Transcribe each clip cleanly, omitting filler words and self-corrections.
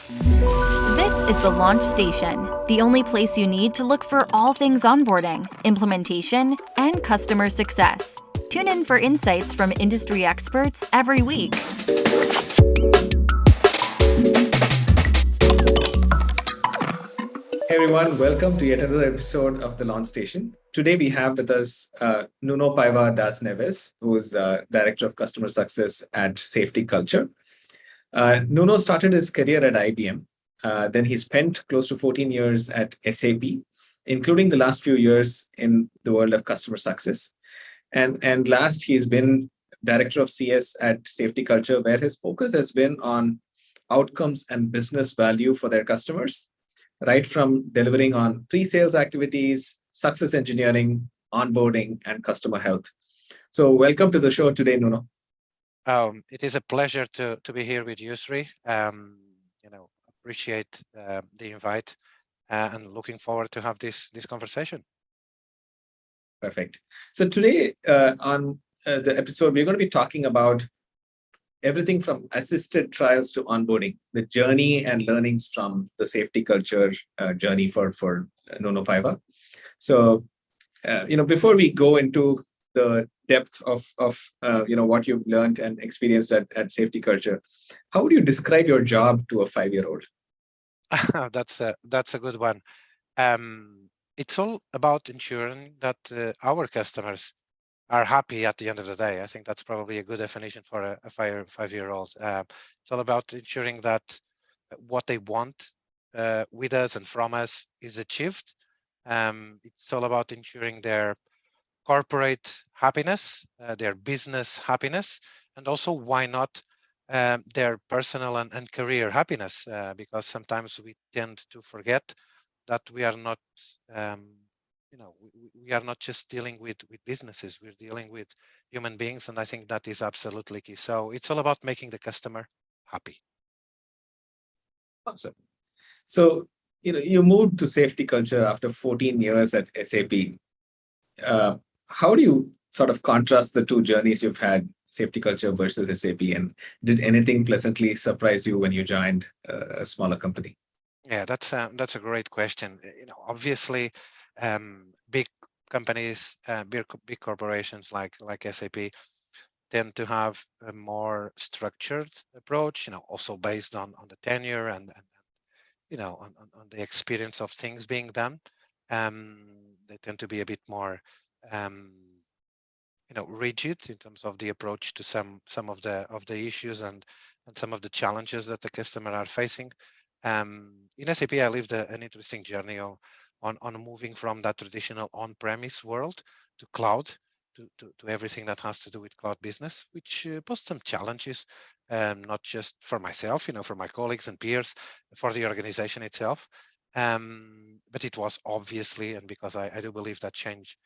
This is the Launch Station, the only place you need to look for all things onboarding, implementation, and customer success. Tune in for insights from industry experts every week. Hey everyone, welcome to yet another episode of the Launch Station. Today we have with us Nuno Paiva das Neves, who's Director of Customer Success at SafetyCulture. Nuno started his career at IBM. Then he spent close to 14 years at SAP, including the last few years in the world of customer success. And last, he's been Director of CS at SafetyCulture, where his focus has been on outcomes and business value for their customers, right from delivering on pre-sales activities, success engineering, onboarding, and customer health. So welcome to the show today, Nuno. It is a pleasure to be here with you, Sri. Appreciate the invite and looking forward to have this conversation. Perfect. So today on the episode, we're going to be talking about everything from assisted trials to onboarding, the journey and learnings from the SafetyCulture journey for Nuno Paiva. So, before we go into the depth of what you've learned and experienced at SafetyCulture, how would you describe your job to a 5-year-old? That's a good one. It's all about ensuring that our customers are happy at the end of the day. I think that's probably a good definition for a 5-year-old. It's all about ensuring that what they want with us and from us is achieved. It's all about ensuring their corporate happiness, their business happiness, and also, why not, their personal and career happiness, because sometimes we tend to forget that we are not we are not just dealing with businesses, we're dealing with human beings, and I think that is absolutely key. So it's all about making the customer happy. Awesome. So, you moved to SafetyCulture after 14 years at SAP. How do you sort of contrast the two journeys you've had, SafetyCulture versus SAP, and did anything pleasantly surprise you when you joined a smaller company? Yeah, that's a great question. Obviously, big companies, big corporations like SAP tend to have a more structured approach. Also based on the tenure and on the experience of things being done. They tend to be a bit more rigid in terms of the approach to some of the issues and some of the challenges that the customer are facing. In SAP, I lived an interesting journey on moving from that traditional on-premise world to cloud, to everything that has to do with cloud business, which posed some challenges, not just for myself, for my colleagues and peers, for the organization itself. But it was obviously, and because I do believe that change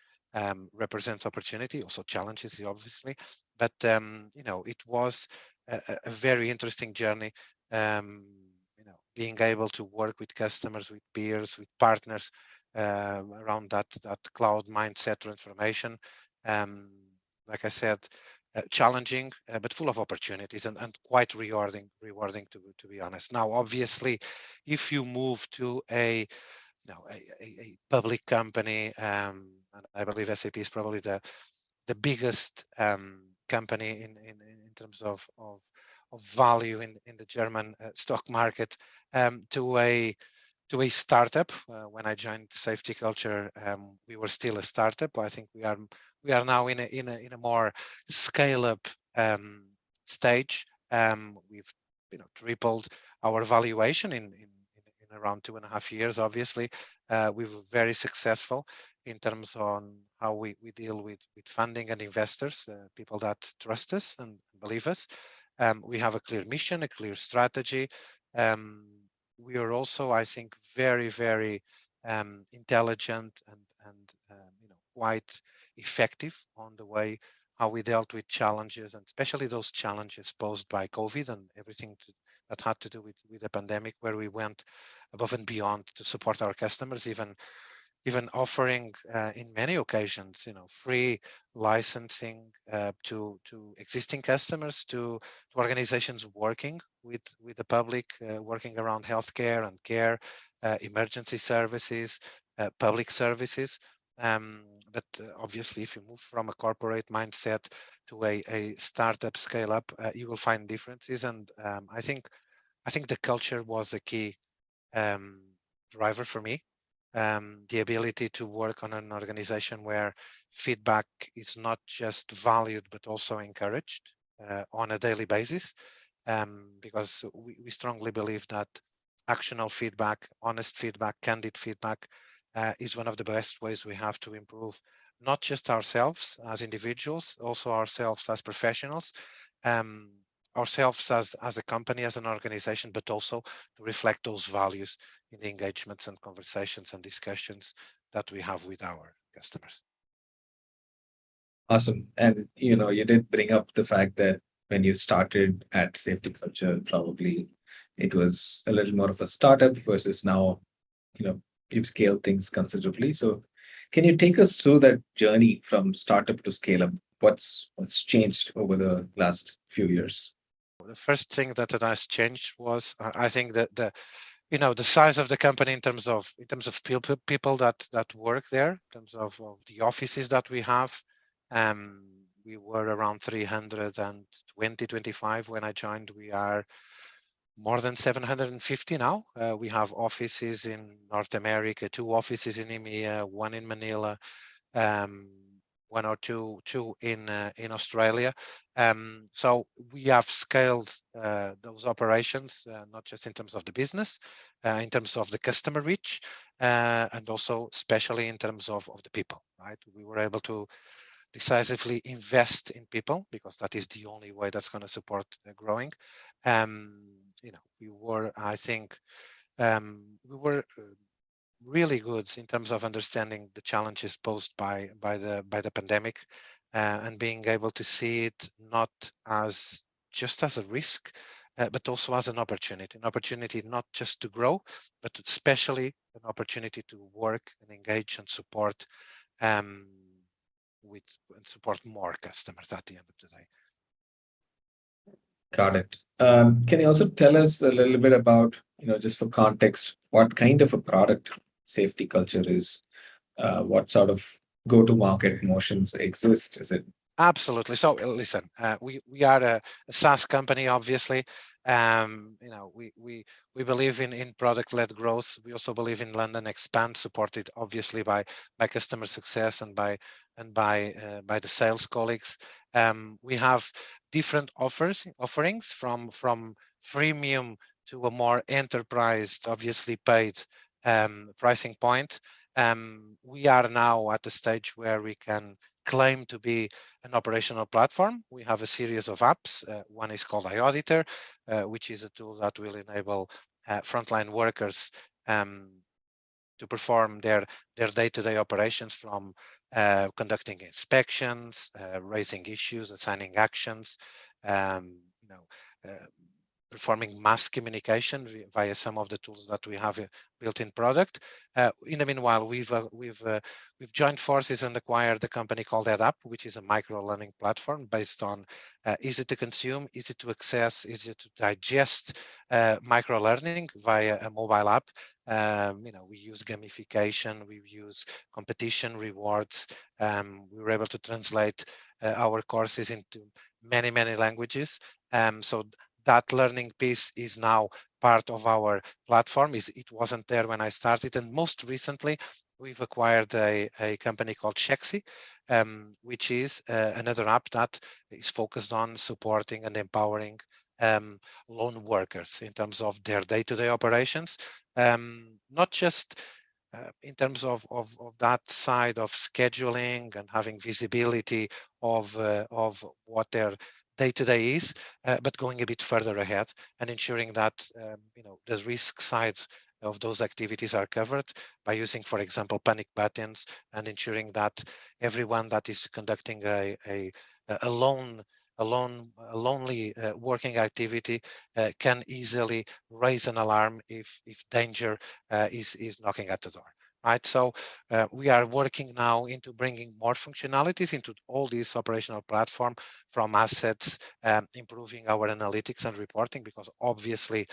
represents opportunity, also challenges, obviously. But it was a very interesting journey. Being able to work with customers, with peers, with partners around that cloud mindset transformation. Like I said, challenging, but full of opportunities and quite rewarding to be honest. Now, obviously, if you move to a public company, and I believe SAP is probably the biggest company in terms of value in the German stock market, to a startup. When I joined SafetyCulture, we were still a startup. I think we are now in a more scale up stage. We've tripled our valuation in around 2.5 years. Obviously, we were very successful in terms on how we deal with funding and investors, people that trust us and believe us. We have a clear mission, a clear strategy. We are also, I think, very, very intelligent and quite effective on the way how we dealt with challenges, and especially those challenges posed by COVID and everything that had to do with the pandemic, where we went above and beyond to support our customers, even even offering in many occasions, free licensing to existing customers, to organizations working with the public, working around healthcare and care, emergency services, public services. But obviously, if you move from a corporate mindset to a startup scale up, you will find differences. And I think the culture was a key um, driver for me. The ability to work on an organization where feedback is not just valued but also encouraged on a daily basis, because we strongly believe that actionable feedback, honest feedback, candid feedback is one of the best ways we have to improve not just ourselves as individuals, also ourselves as professionals, um, ourselves as a company, as an organization, but also to reflect those values in the engagements and conversations and discussions that we have with our customers. Awesome. And you did bring up the fact that when you started at Safety Culture, probably it was a little more of a startup versus now, you know, you've scaled things considerably. So can you take us through that journey from startup to scale up? What's changed over the last few years? The first thing that has changed was I think that the size of the company in terms of people that work there, in terms of the offices that we have. We were around 320, 25 when I joined. We are more than 750 now. We have offices in North America, 2 offices in EMEA, 1 in Manila, um, 1 or 2 in Australia. So we have scaled those operations, not just in terms of the business, in terms of the customer reach, and also especially in terms of the people. Right, we were able to decisively invest in people because that is the only way that's going to support growing. We were, I think, we were really good in terms of understanding the challenges posed by the pandemic, and being able to see it not as just as a risk, but also as an opportunity not just to grow, but especially an opportunity to work and engage and support um, with and support more customers at the end of the day. Got it. Can you also tell us a little bit about, just for context, what kind of a product Safety Culture is? What sort of go-to-market motions exist? Is it Absolutely. So listen, we are a SaaS company, obviously. We believe in product-led growth. We also believe in land and expand, supported obviously by customer success and by the sales colleagues. We have different offerings from freemium to a more enterprise, obviously paid pricing point. We are now at the stage where we can claim to be an operational platform. We have a series of apps. One is called iAuditor, which is a tool that will enable frontline workers to perform their day-to-day operations, from conducting inspections, raising issues, assigning actions, um, you know, uh, performing mass communication via some of the tools that we have built in product. In the meanwhile, we've joined forces and acquired a company called EdApp, which is a micro learning platform based on easy to consume, easy to access, easy to digest micro learning via a mobile app. We use gamification, we use competition rewards. We were able to translate our courses into many languages. So that learning piece is now part of our platform. It wasn't there when I started, and most recently we've acquired a company called Shexy, which is another app that is focused on supporting and empowering lone workers in terms of their day-to-day operations, not just in terms of that side of scheduling and having visibility of what their day-to-day is, but going a bit further ahead and ensuring that the risk side of those activities are covered by using, for example, panic buttons, and ensuring that everyone that is conducting a lonely working activity can easily raise an alarm if danger is knocking at the door. right? So we are working now into bringing more functionalities into all these operational platform, from assets, improving our analytics and reporting, because obviously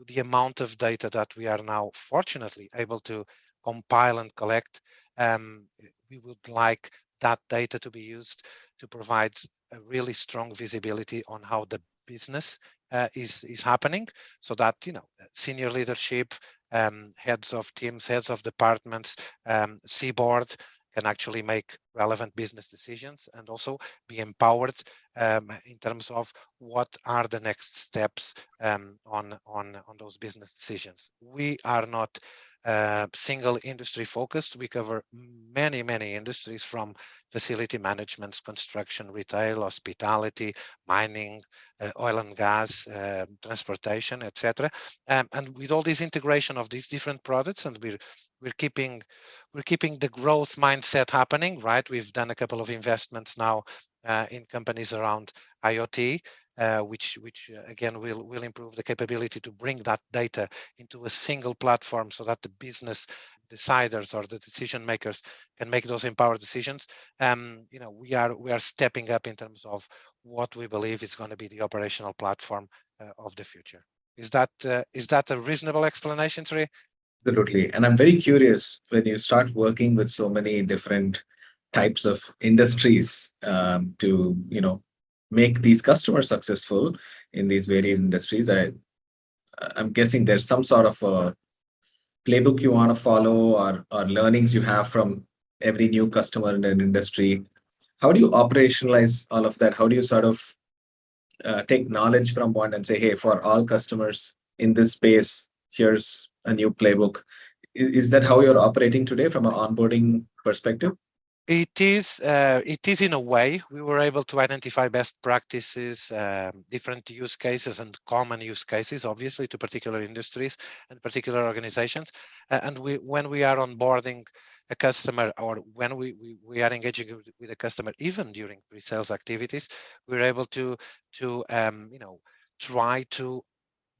the amount of data that we are now fortunately able to compile and collect, we would like that data to be used to provide a really strong visibility on how the business is happening, so that senior leadership, heads of teams, heads of departments, C-board can actually make relevant business decisions and also be empowered in terms of what are the next steps on those business decisions. We are not single industry focused. We cover many industries, from facility management, construction, retail, hospitality, mining, oil and gas, transportation, etc. And with all this integration of these different products, and we're keeping the growth mindset happening, right? We've done a couple of investments now in companies around IoT, which again will improve the capability to bring that data into a single platform, so that the business deciders or the decision makers can make those empowered decisions. We are stepping up in terms of what we believe is going to be the operational platform of the future. Is that a reasonable explanation, Sri? Absolutely. And I'm very curious, when you start working with so many different types of industries to, make these customers successful in these varied industries, I'm guessing there's some sort of a playbook you want to follow, or learnings you have from every new customer in an industry. How do you operationalize all of that? How do you sort of take knowledge from one and say, hey, for all customers in this space, here's a new playbook? Is that how you're operating today from an onboarding perspective? It is in a way. We were able to identify best practices, different use cases and common use cases, obviously, to particular industries and particular organizations. And when we are onboarding a customer, or when we are engaging with a customer, even during pre-sales activities, we're able to try to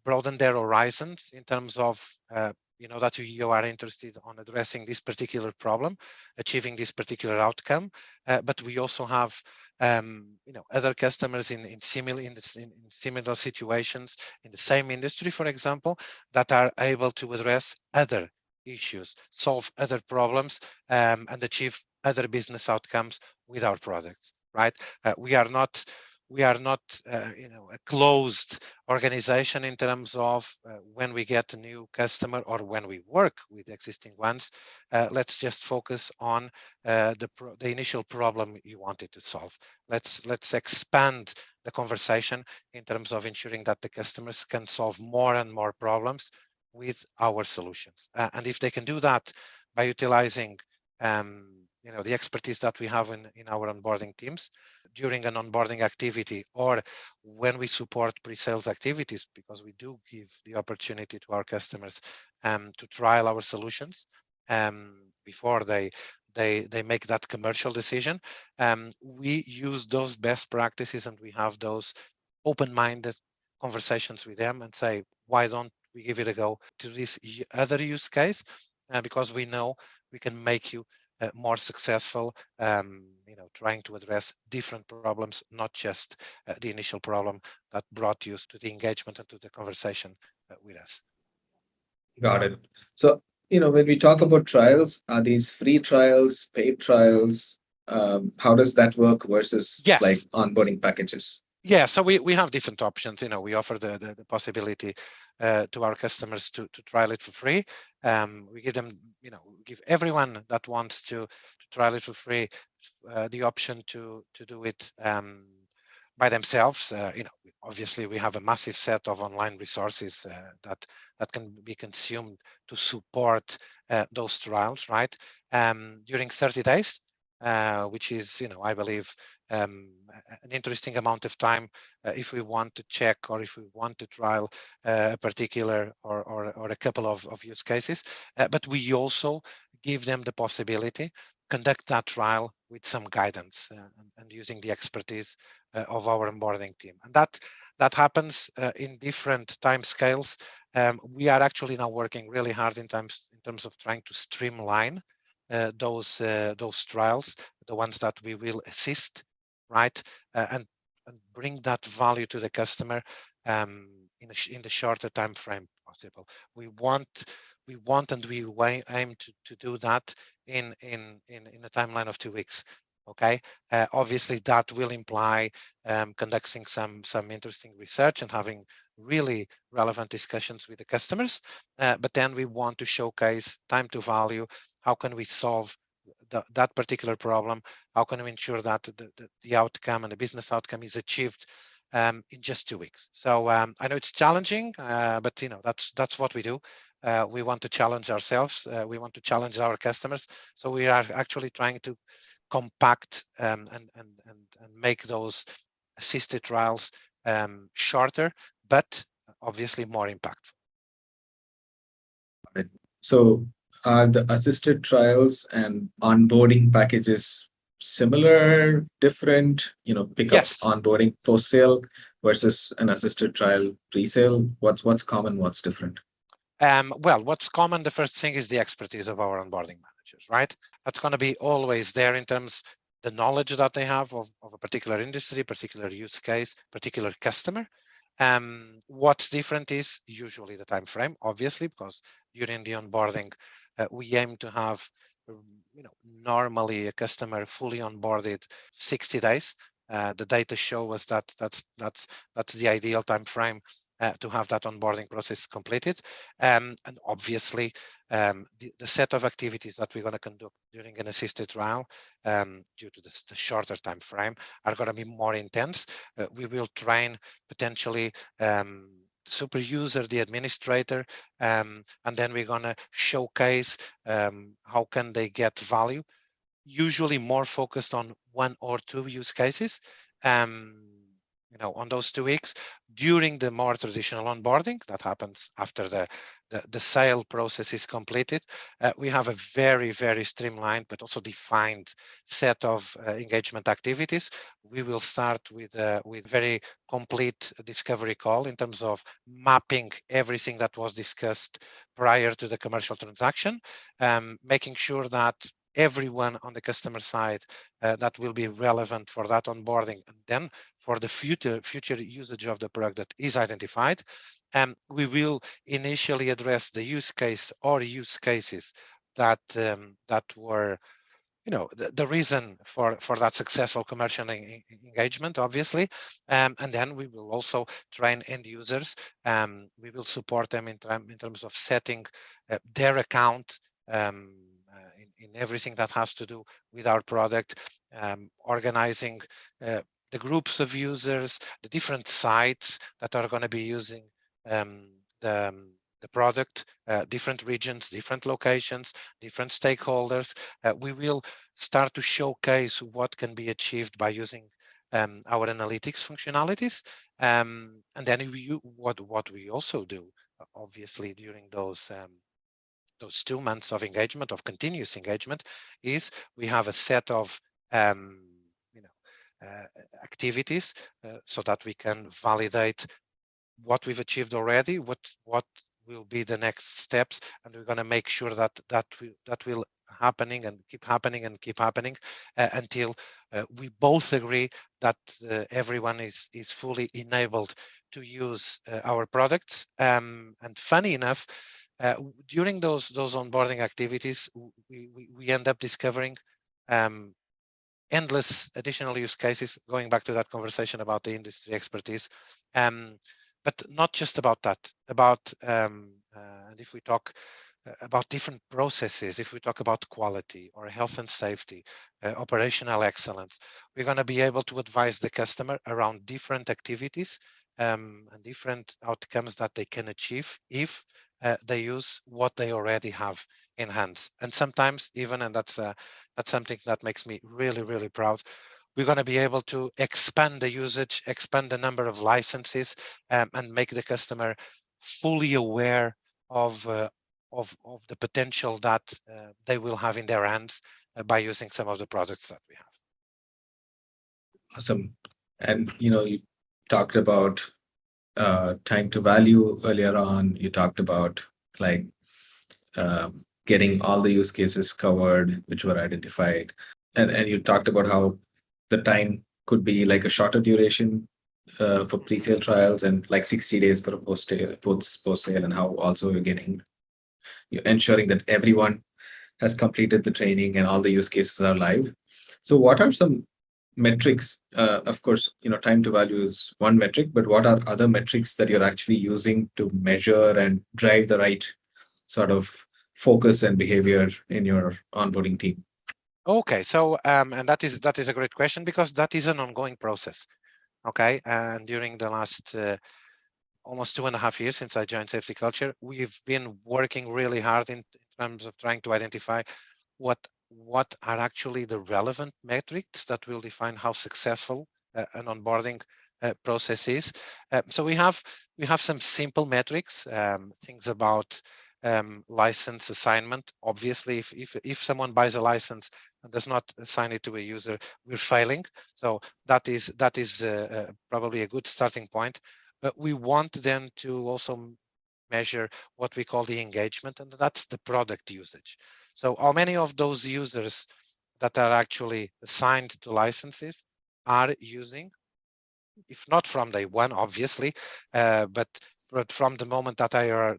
broaden their horizons in terms of that you are interested on addressing this particular problem, achieving this particular outcome. But we also have other customers in similar situations in the same industry, for example, that are able to address other issues, solve other problems, and achieve other business outcomes with our products. Right? We are not a closed organization in terms of when we get a new customer or when we work with existing ones. Let's just focus on the initial problem you wanted to solve. Let's expand the conversation in terms of ensuring that the customers can solve more and more problems with our solutions. And if they can do that by utilizing the expertise that we have in our onboarding teams during an onboarding activity, or when we support pre-sales activities, because we do give the opportunity to our customers to trial our solutions before they make that commercial decision. We use those best practices, and we have those open-minded conversations with them and say, why don't we give it a go to this other use case? Because we know we can make you more successful, trying to address different problems, not just the initial problem that brought you to the engagement and to the conversation with us. Got it. So, when we talk about trials, are these free trials, paid trials? How does that work versus like onboarding packages? Yeah, so we have different options. We offer the possibility to our customers to trial it for free. We give them, give everyone that wants to trial it for free the option to do it by themselves. Obviously, we have a massive set of online resources that can be consumed to support those trials, right? During 30 days, which is, I believe, an interesting amount of time if we want to check, or if we want to trial a particular or a couple of use cases. But we also give them the possibility conduct that trial with some guidance and using the expertise of our onboarding team. And that happens in different time scales. We are actually now working really hard in terms terms of trying to streamline those trials, the ones that we will assist, right, and bring that value to the customer in the shorter time frame possible. We want and we aim to do that in a timeline of 2 weeks. Okay, obviously that will imply conducting some interesting research and having really relevant discussions with the customers. But then we want to showcase time to value. How can we solve that particular problem? How can we ensure that the outcome and the business outcome is achieved in just 2 weeks? So I know it's challenging, but that's what we do. We want to challenge ourselves. We want to challenge our customers. So we are actually trying to compact and make those assisted trials shorter, but obviously more impactful. So are the assisted trials and onboarding packages similar, different? Pick up Yes. onboarding post-sale versus an assisted trial pre-sale. What's common? What's different? Well, what's common, the first thing is the expertise of our onboarding managers, right? That's going to be always there in terms the knowledge that they have of a particular industry, particular use case, particular customer. What's different is usually the time frame, obviously, because during the onboarding, we aim to have, normally a customer fully onboarded 60 days. The data show us that that's the ideal time frame to have that onboarding process completed. And obviously, the set of activities that we're going to conduct during an assisted trial, due to the shorter time frame, are going to be more intense. We will train potentially super user, the administrator, and then we're going to showcase how can they get value, usually more focused on 1 or 2 use cases. On those 2 weeks. During the more traditional onboarding that happens after the sale process is completed, we have a very, very streamlined but also defined set of engagement activities. We will start with very complete discovery call in terms of mapping everything that was discussed prior to the commercial transaction, making sure that everyone on the customer side that will be relevant for that onboarding, and then for the future usage of the product that is identified. We will initially address the use case or use cases that were the reason for that successful commercial engagement, obviously, and then we will also train end users. We will support them in terms of setting their account in everything that has to do with our product, organizing the groups of users, the different sites that are going to be using the product, different regions, different locations, different stakeholders. We will start to showcase what can be achieved by using our analytics functionalities. And then what we also do, obviously, during those 2 months of engagement, of continuous engagement, is we have a set of activities so that we can validate what we've achieved already, what will be the next steps, and we're going to make sure that will happening and keep happening until we both agree that everyone is fully enabled to use our products. And funny enough, during those onboarding activities, we end up discovering endless additional use cases, going back to that conversation about the industry expertise. But not just about that, and if we talk about different processes, if we talk about quality or health and safety, operational excellence, we're going to be able to advise the customer around different activities and different outcomes that they can achieve if they use what they already have in hands. And sometimes even, and that's something that makes me really, really proud, we're going to be able to expand the usage, expand the number of licenses, and make the customer fully aware of the potential that they will have in their hands by using some of the products that we have. Awesome. And you talked about time to value earlier on. You talked about getting all the use cases covered, which were identified. And you talked about how the time could be like a shorter duration for pre-sale trials and like 60 days for a post-sale, and how also you're ensuring that everyone has completed the training and all the use cases are live. So what are some metrics? Of course, time to value is one metric, but what are other metrics that you're actually using to measure and drive the right sort of focus and behavior in your onboarding team? Okay, so and that is a great question, because that is an ongoing process. Okay, and during the last almost 2.5 years since I joined Safety Culture, we've been working really hard in terms of trying to identify what are actually the relevant metrics that will define how successful an onboarding process is. So we have some simple metrics, things about license assignment. Obviously, if someone buys a license and does not assign it to a user, we're failing. So that is probably a good starting point. But we want then to also measure what we call the engagement, and that's the product usage. So how many of those users that are actually assigned to licenses are using, if not from day one, obviously, but from the moment that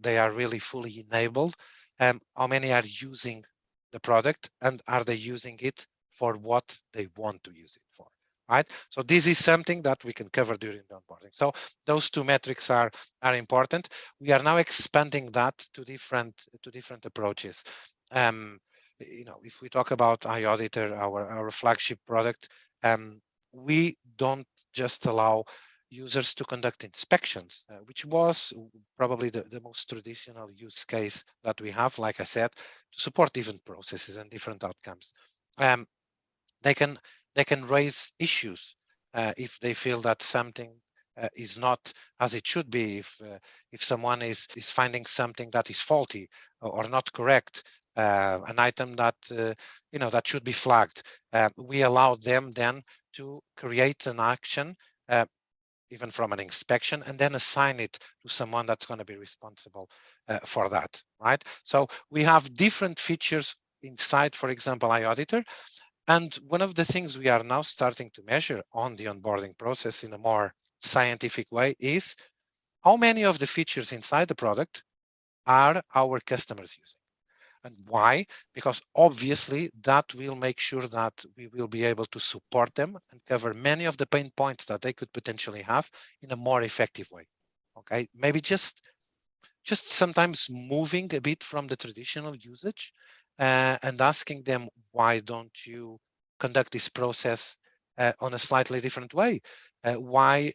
they are really fully enabled, how many are using the product, and are they using it for what they want to use it for, right? So this is something that we can cover during the onboarding. So those two metrics are important. We are now expanding that to different approaches. If we talk about iAuditor, our flagship product, we don't just allow users to conduct inspections, which was probably the most traditional use case that we have, like I said, to support different processes and different outcomes. They can raise issues if they feel that something is not as it should be. If someone is finding something that is faulty or not correct, an item that that should be flagged, we allow them then to create an action, even from an inspection, and then assign it to someone that's going to be responsible for that, right? So we have different features inside, for example, iAuditor. And one of the things we are now starting to measure on the onboarding process in a more scientific way is how many of the features inside the product are our customers using. And why? Because obviously that will make sure that we will be able to support them and cover many of the pain points that they could potentially have in a more effective way. Okay, maybe just sometimes moving a bit from the traditional usage and asking them, why don't you conduct this process on a slightly different way? Why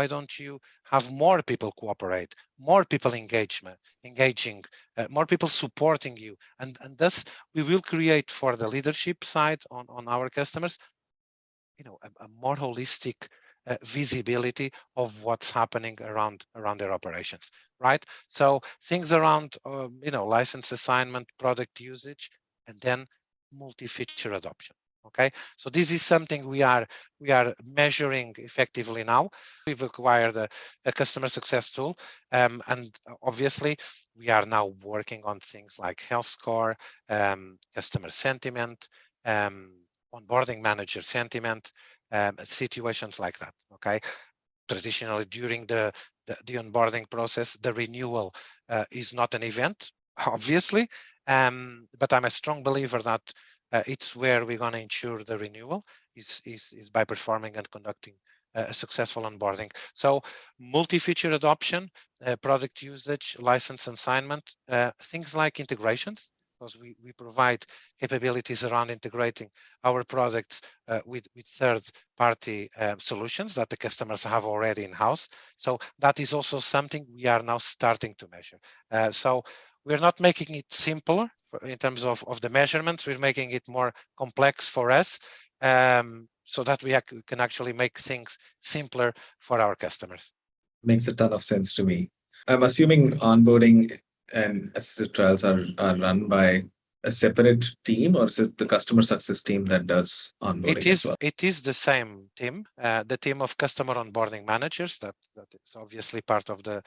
don't you have more people cooperate, more people engaging, more people supporting you? And thus we will create for the leadership side on our customers, a more holistic visibility of what's happening around their operations, right? So things around license assignment, product usage, and then multi-feature adoption. Okay, so this is something we are measuring effectively now. We've acquired a customer success tool, and obviously we are now working on things like health score, customer sentiment, onboarding manager sentiment, situations like that. Okay, traditionally during the onboarding process, the renewal is not an event, obviously, but I'm a strong believer that it's where we're going to ensure the renewal is by performing and conducting a successful onboarding. So multi-feature adoption, product usage, license assignment, things like integrations, because we provide capabilities around integrating our products with third-party solutions that the customers have already in-house. So that is also something we are now starting to measure. So we're not making it simpler in terms of the measurements. We're making it more complex for us, so that we can actually make things simpler for our customers. Makes a ton of sense to me. I'm assuming onboarding and assisted trials are run by a separate team, or is it the customer success team that does onboarding as well? It is the same team, the team of customer onboarding managers that is obviously part of the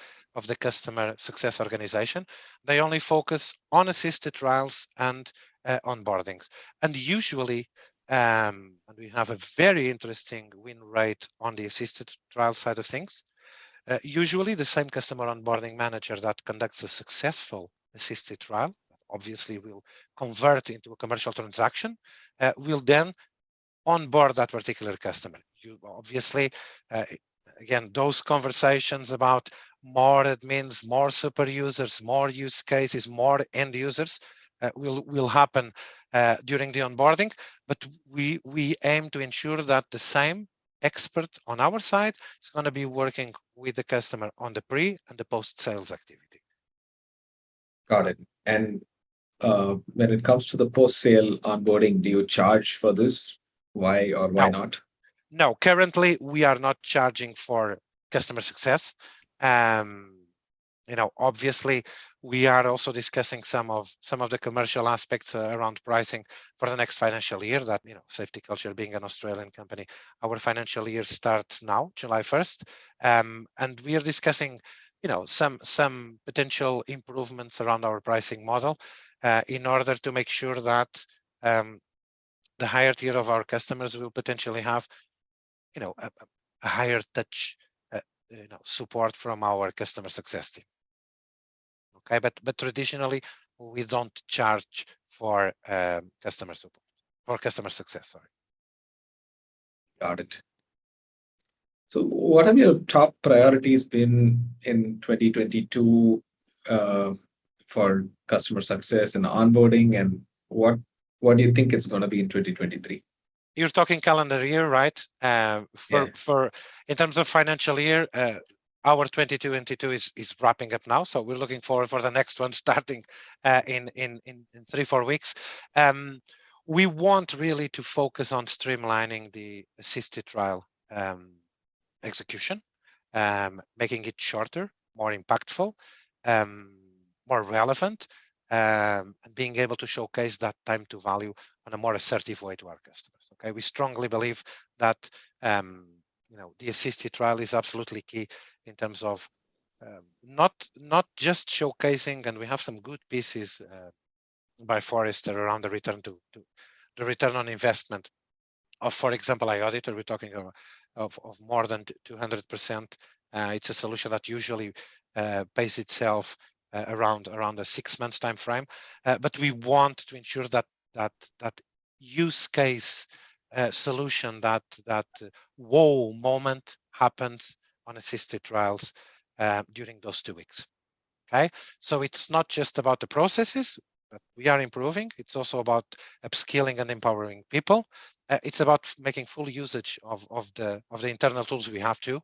customer success organization. They only focus on assisted trials and onboardings, and usually, and we have a very interesting win rate on the assisted trial side of things. Usually, the same customer onboarding manager that conducts a successful assisted trial, obviously will convert into a commercial transaction, will then onboard that particular customer. You obviously, again, those conversations about more admins, more super users, more use cases, more end users will happen during the onboarding, but we aim to ensure that the same expert on our side is going to be working with the customer on the pre and the post sales activity. Got it. And when it comes to the post-sale onboarding, do you charge for this? Why or why not? No, currently we are not charging for customer success. Obviously we are also discussing some of the commercial aspects around pricing for the next financial year. That SafetyCulture being an Australian company, our financial year starts now, July 1st, and we are discussing some potential improvements around our pricing model in order to make sure that the higher tier of our customers will potentially have a higher touch support from our customer success team. Okay, but traditionally we don't charge for customer support, for customer success. Sorry. Got it. So, what have your top priorities been in 2022 for customer success and onboarding, and what do you think it's going to be in 2023? You're talking calendar year, right? For in terms of financial year, our 2022 is wrapping up now, so we're looking forward for the next one starting in 3-4 weeks. We want really to focus on streamlining the assisted trial execution, making it shorter, more impactful, more relevant, and being able to showcase that time to value on a more assertive way to our customers. Okay, we strongly believe that the assisted trial is absolutely key in terms of not just showcasing, and we have some good pieces by Forrester around the return on investment of, for example, iAuditor. We're talking of more than 200%. It's a solution that usually pays itself around a 6 months time frame, but we want to ensure that use case solution, that wow moment happens on assisted trials during those 2 weeks. Okay, so it's not just about the processes that we are improving, it's also about upskilling and empowering people. It's about making full usage of the internal tools we have too,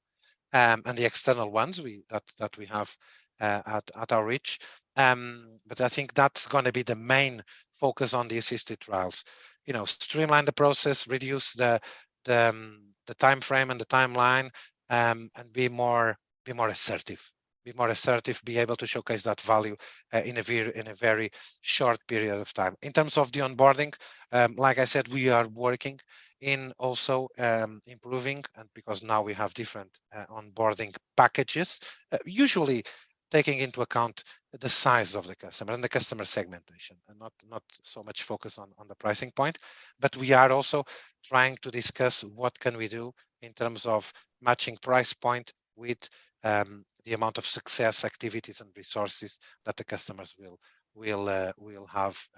and the external ones that we have at our reach. But I think that's going to be the main focus on the assisted trials. Streamline the process, reduce the time frame and the timeline, and be more assertive. Be able to showcase that value in a very short period of time. In terms of the onboarding, like I said, we are working in also improving, and because now we have different onboarding packages, usually taking into account the size of the customer and the customer segmentation, and not so much focus on the pricing point, but we are also trying to discuss what can we do in terms of matching price point with the amount of success activities and resources that the customers will have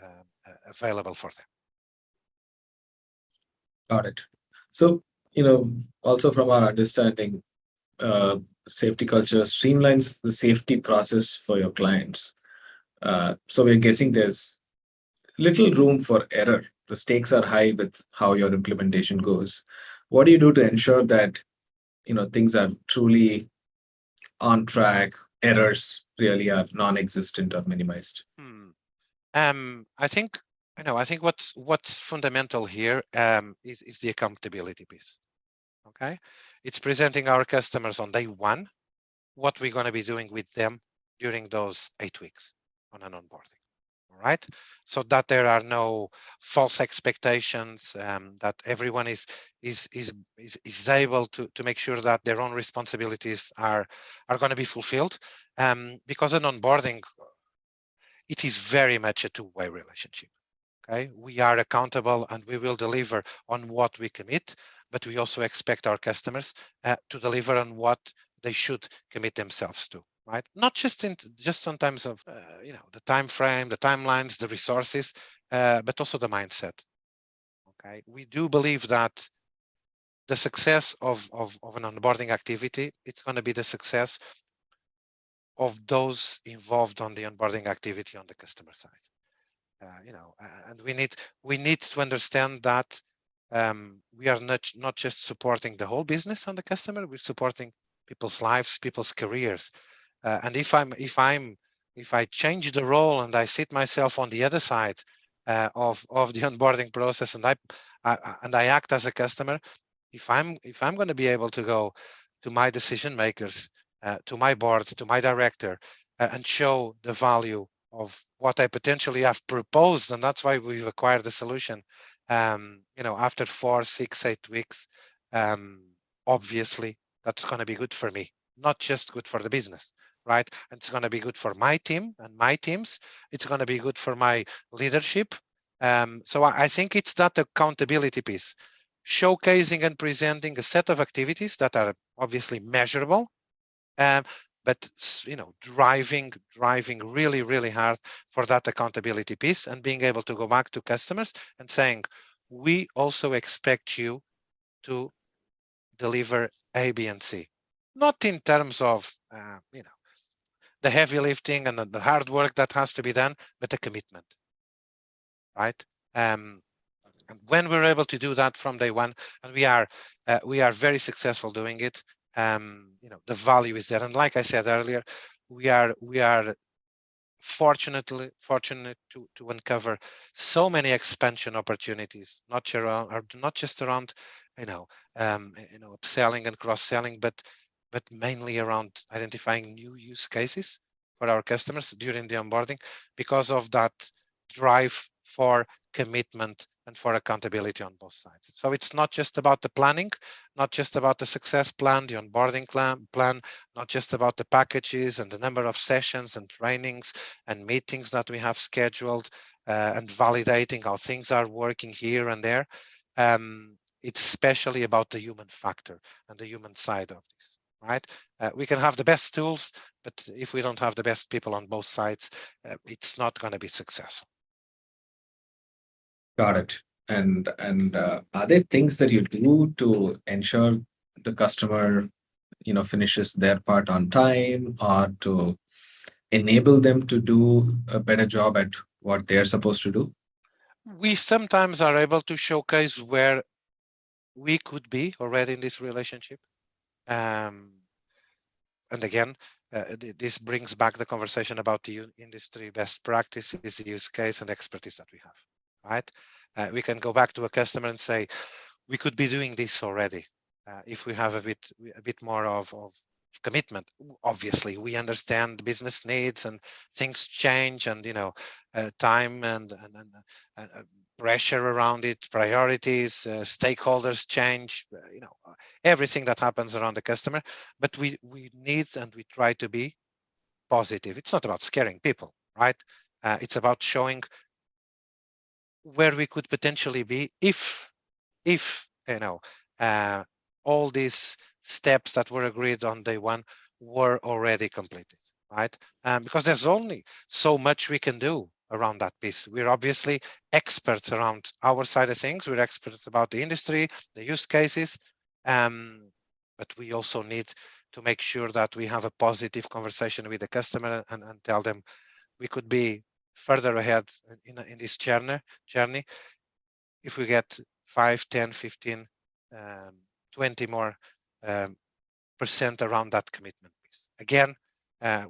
available for them. Got it. So, also from our understanding, SafetyCulture streamlines the safety process for your clients. So we're guessing there's little room for error. The stakes are high with how your implementation goes. What do you do to ensure that things are truly on track, errors really are non-existent or minimized? I think what's fundamental here is the accountability piece. Okay, it's presenting our customers on day one what we're going to be doing with them during those 8 weeks on an onboarding. right? So that there are no false expectations, that everyone is able to make sure that their own responsibilities are going to be fulfilled. Because in onboarding, it is very much a two-way relationship. Okay, we are accountable and we will deliver on what we commit, but we also expect our customers to deliver on what they should commit themselves to. Right, not just on terms of the time frame, the timelines, the resources, but also the mindset. Okay, we do believe that the success of an onboarding activity, it's going to be the success of those involved on the onboarding activity on the customer side. And we need to understand that we are not just supporting the whole business on the customer, we're supporting people's lives, people's careers. And if I change the role and I sit myself on the other side of the onboarding process, and I act as a customer, if I'm going to be able to go to my decision makers, to my board, to my director, and show the value of what I potentially have proposed, and that's why we've acquired the solution. After 4, 6, 8 weeks, obviously that's going to be good for me, not just good for the business, right? And it's going to be good for my team and my teams. It's going to be good for my leadership. So I think it's that accountability piece, showcasing and presenting a set of activities that are obviously measurable, um, but driving really, really hard for that accountability piece, and being able to go back to customers and saying, we also expect you to deliver A, B, and C. Not in terms of the heavy lifting and the hard work that has to be done, but a commitment, right? And when we're able to do that from day one, and we are very successful doing it, the value is there. And like I said earlier, we are fortunate to uncover so many expansion opportunities, not just around upselling and cross-selling, but mainly around identifying new use cases for our customers during the onboarding, because of that drive for commitment and for accountability on both sides. So it's not just about the planning, not just about the success plan, the onboarding plan, not just about the packages and the number of sessions and trainings and meetings that we have scheduled, and validating how things are working here and there. It's especially about the human factor and the human side of this, right? We can have the best tools, but if we don't have the best people on both sides, it's not going to be successful. Got it. And are there things that you do to ensure the customer, finishes their part on time, or to enable them to do a better job at what they're supposed to do? We sometimes are able to showcase where we could be already in this relationship. And again, this brings back the conversation about the industry best practices, use case, and expertise that we have, right? We can go back to a customer and say, we could be doing this already if we have a bit more of commitment. Obviously, we understand business needs and things change, and time and pressure around it, priorities, stakeholders change, everything that happens around the customer. But we need and we try to be positive. It's not about scaring people, right? It's about showing where we could potentially be if all these steps that were agreed on day one were already completed, right? Because there's only so much we can do around that piece. We're obviously experts around our side of things. We're experts about the industry, the use cases, but we also need to make sure that we have a positive conversation with the customer and tell them we could be further ahead in this journey if we get 5, 10, 15, 20 more percent around that commitment piece. Again,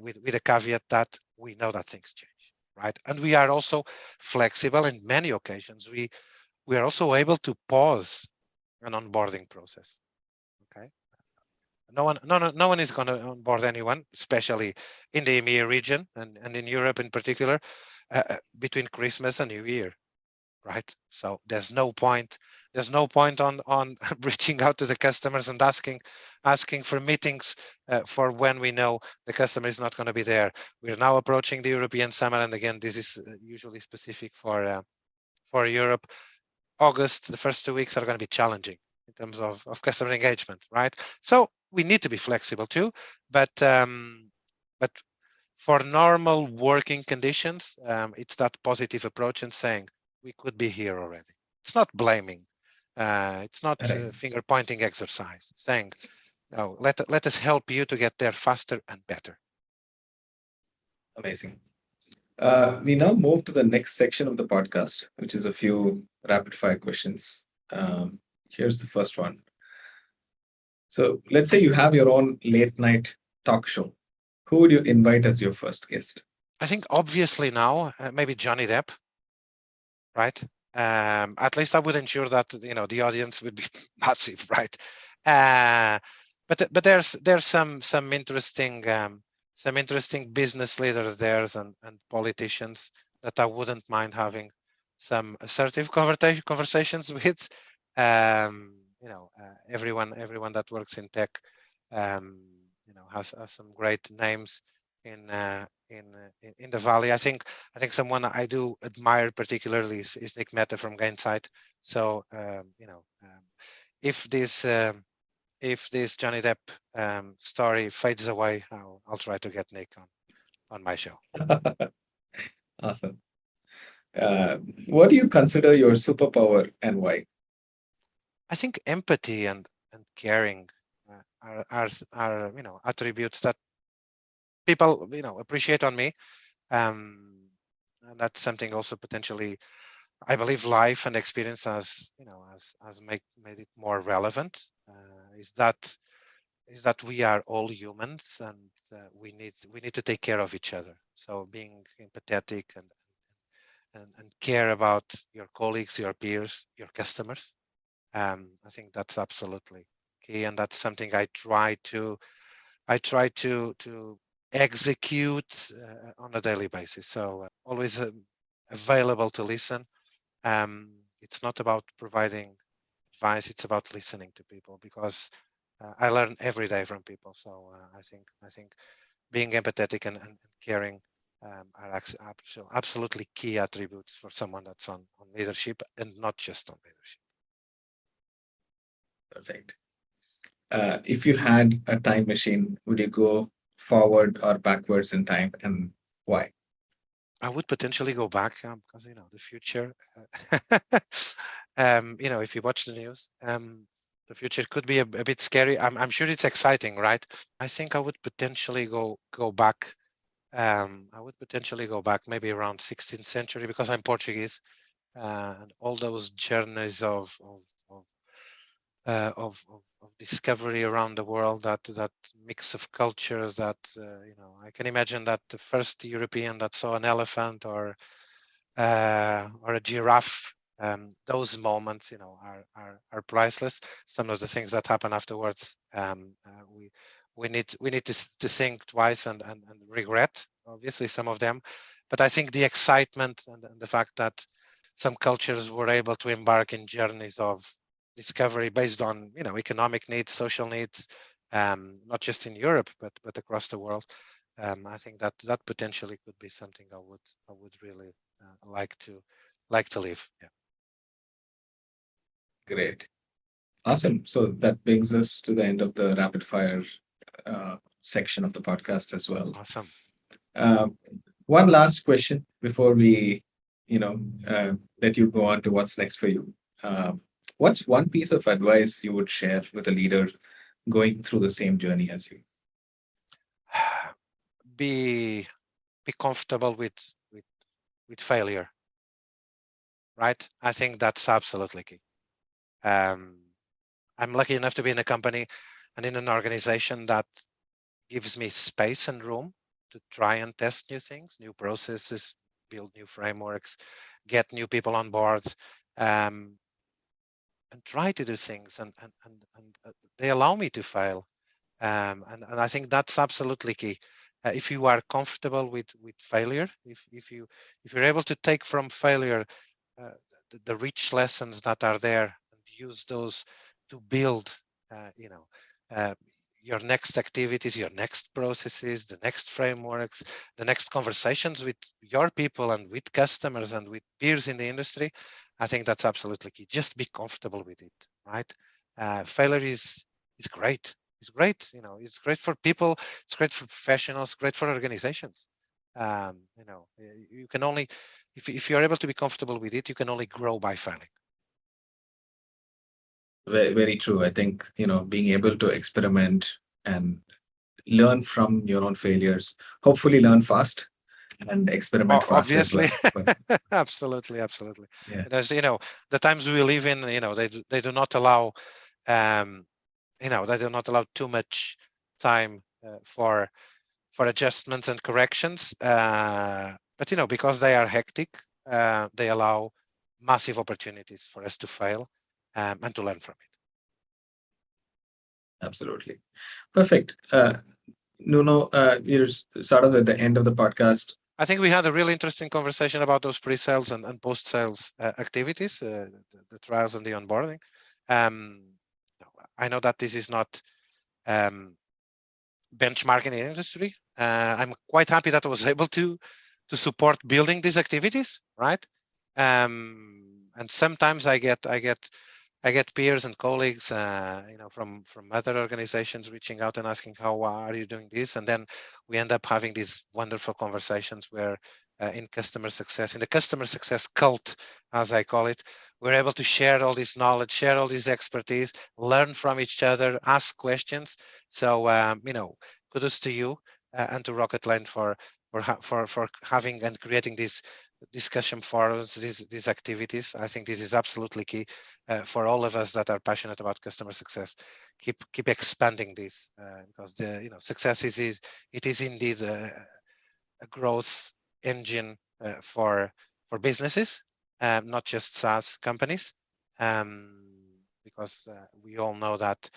with a caveat that we know that things change, right? And we are also flexible in many occasions. We are also able to pause an onboarding process. Okay. No one is going to onboard anyone, especially in the EMEA region and in Europe in particular, between Christmas and New Year, right? So there's no point on reaching out to the customers and asking for meetings for when we know the customer is not going to be there. We're now approaching the European summer, and again, this is usually specific for Europe. August, the first 2 weeks are going to be challenging in terms of customer engagement, right? So we need to be flexible too, but for normal working conditions, it's that positive approach and saying we could be here already. It's not blaming. It's not Right. finger pointing exercise. Saying, no, let us help you to get there faster and better. Amazing. We now move to the next section of the podcast, which is a few rapid fire questions. Here's the first one. So let's say you have your own late night talk show. Who would you invite as your first guest? I think obviously now maybe Johnny Depp, right? At least I would ensure that the audience would be massive, right? But there's some interesting business leaders there and politicians that I wouldn't mind having some assertive conversations with. Everyone that works in tech, has some great names in in the valley. I think someone I do admire particularly is Nick Mehta from Gainsight. So if this Johnny Depp story fades away, I'll try to get Nick on my show. Awesome. What do you consider your superpower and why? I think empathy and caring are attributes that people appreciate on me. And that's something also potentially I believe life and experience has made it more relevant. Is that we are all humans and we need to take care of each other. So being empathetic and care about your colleagues, your peers, your customers. I think that's absolutely key, and that's something I try to execute on a daily basis. So always available to listen. It's not about providing advice; it's about listening to people because I learn every day from people. So I think being empathetic and caring are absolutely key attributes for someone that's on leadership and not just on leadership. Perfect. If you had a time machine, would you go forward or backwards in time, and why? I would potentially go back because the future. If you watch the news, the future could be a bit scary. I'm sure it's exciting, right? I think I would potentially go back. I would potentially go back maybe around 16th century because I'm Portuguese, and all those journeys of discovery around the world, that mix of cultures, that I can imagine that the first European that saw an elephant or a giraffe, those moments are priceless. Some of the things that happen afterwards, we need to think twice and regret obviously some of them, but I think the excitement and the fact that some cultures were able to embark in journeys of discovery based on economic needs, social needs, not just in Europe but across the world. I think that potentially could be something I would really like to live. Yeah. Great. Awesome. So that brings us to the end of the rapid fire section of the podcast as well. Awesome. One last question before we, let you go on to what's next for you. What's one piece of advice you would share with a leader going through the same journey as you? Be comfortable with failure, right? I think that's absolutely key. I'm lucky enough to be in a company and in an organization that gives me space and room to try and test new things, new processes, build new frameworks, get new people on board, and try to do things, and they allow me to fail, and I think that's absolutely key. if you are comfortable with failure, if you're able to take from failure the rich lessons that are there and use those to build, uh, your next activities, your next processes, the next frameworks, the next conversations with your people and with customers and with peers in the industry, I think that's absolutely key. Just be comfortable with it, right? Failure is great. It's great, it's great for people, it's great for professionals, great for organizations. You can only, if you're able to be comfortable with it, you can only grow by failing. Very, very true. I think, being able to experiment and learn from your own failures, hopefully learn fast and experiment fast as Obviously. well. But Absolutely. yeah, There's, the times we live in, they do not allow, they do not allow too much time for adjustments and corrections. But because they are hectic, they allow massive opportunities for us to fail and to learn from it. absolutely. Perfect. Nuno, you're sort of at the end of the podcast. I think we had a really interesting conversation about those pre-sales and post-sales activities, the trials and the onboarding. I know that this is not benchmark in the industry. I'm quite happy that I was able to support building these activities, right? And sometimes I get peers and colleagues, from other organizations reaching out and asking, how are you doing this? And then we end up having these wonderful conversations where in the customer success cult, as I call it, we're able to share all this knowledge, share all this expertise, learn from each other, ask questions. So, kudos to you and to Rocketline for having and creating these discussion forums, these activities. I think this is absolutely key for all of us that are passionate about customer success. Keep expanding this because the success is indeed a growth engine for businesses, not just SaaS companies, because we all know that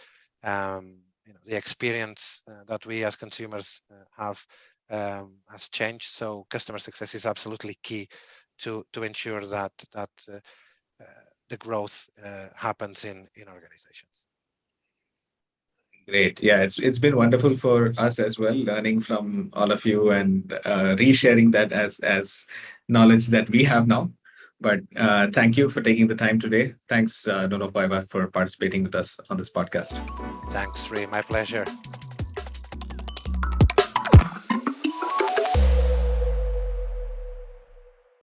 the experience that we as consumers have has changed. So customer success is absolutely key to ensure that the growth happens in organizations. Great. Yeah, it's been wonderful for us as well, learning from all of you and resharing that as knowledge that we have now. But thank you for taking the time today. Thanks, Nuno Paiva, for participating with us on this podcast. Thanks, Ray. My pleasure.